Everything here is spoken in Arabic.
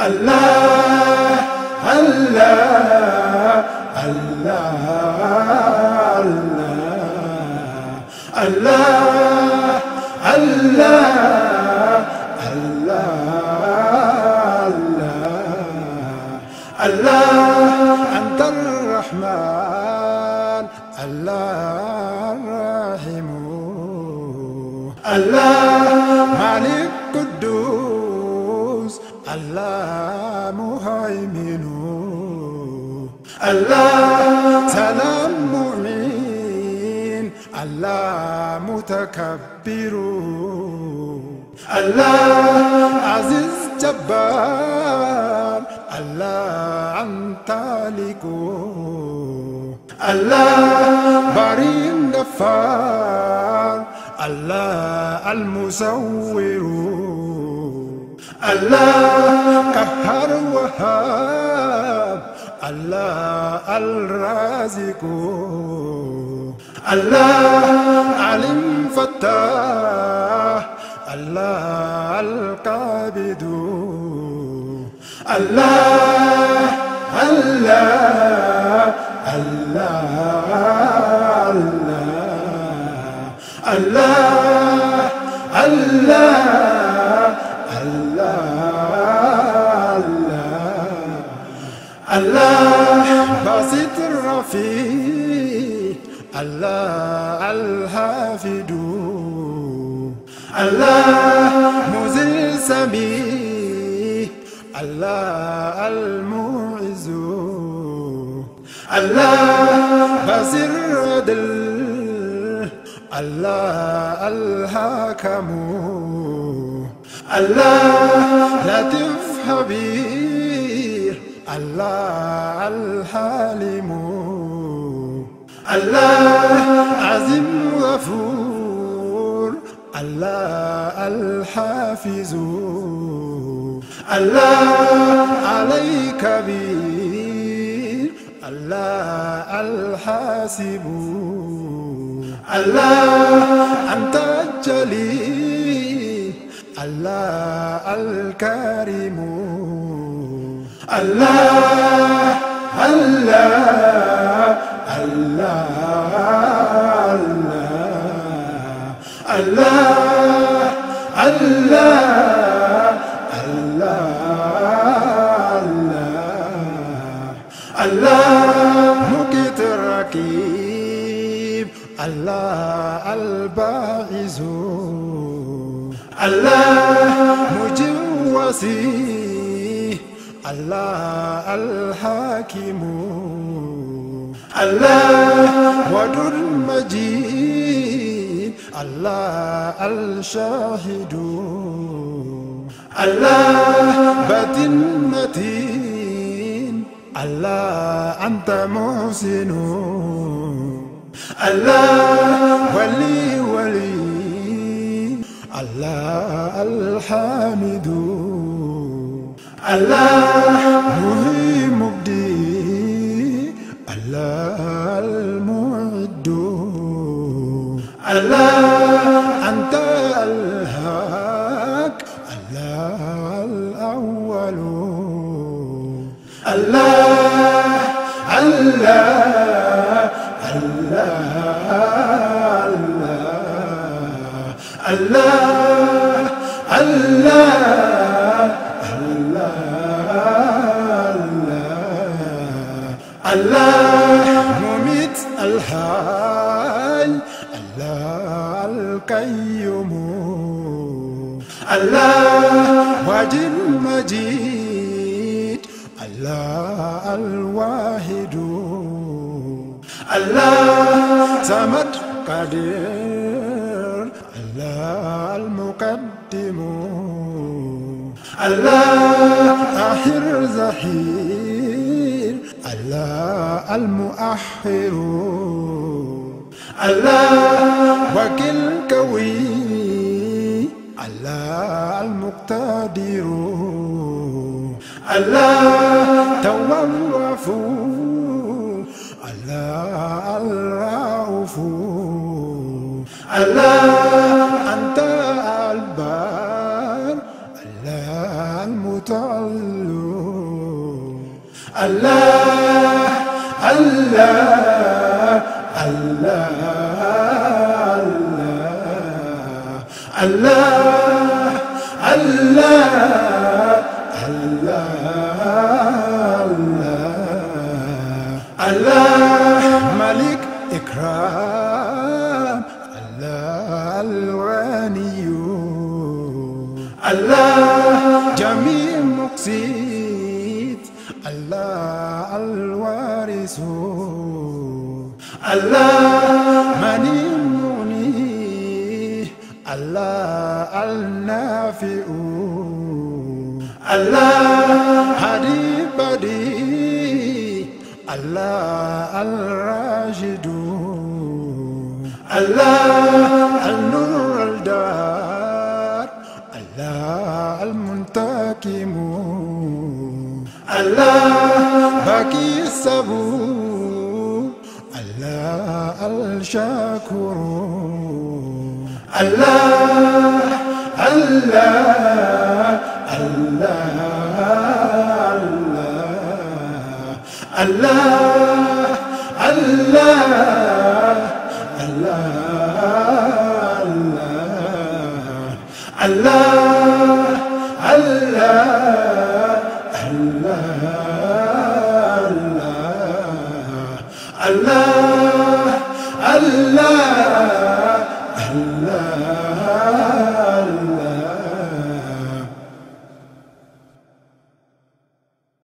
الله الله الله الله الله الله الله أنت الرحمن الله الرحيم الله مالك قدوس الله مهيمن الله سلام مؤمن الله متكبر الله عزيز جبار الله أنت مالك الله بريء غفار الله المصور الله قهار وهاب الله الرازق الله عليم فتاح الله القابض الله الله الله الله الله الله باسط الرفيع الله الحافظ الله مذل سميع الله المعز الله بصير عدل الله الحكم الله لطيف خبير الله الحليم الله عظيم غفور الله الحافظ الله علي كبير الله الحاسب الله أنت الجليل الله الكريم الله الله الله الله الله الله مقيت الركيب الله الباعث الله مجوسي الله الحاكم الله ودر المجيد الله الشاهد الله باطن متين الله أنت محسن الله ولي الله الحامد الله محيي مبدي الله المعد الله أنت الهاك الله الأول الله الله الله الله الله الله مميت الحي الله القيوم الله واجد مجيد الله الواحد الله صمد قدير الله المقدم الله آخر زهير الله المؤخر الله وكل قوي الله المقتدر الله تواب غفور الله الرؤوف الله أنت البار الله المتعل الله الله الله الله الله الله ملك إكرام الله الغني الله جميع مقسيط الله الوارث الله مني مني الله النافع الله هدي بدي الله الراشد الله النور الدار الله المنتقم الله باقي الصبور الله الشاكر الله الله الله الله الله الله الله الله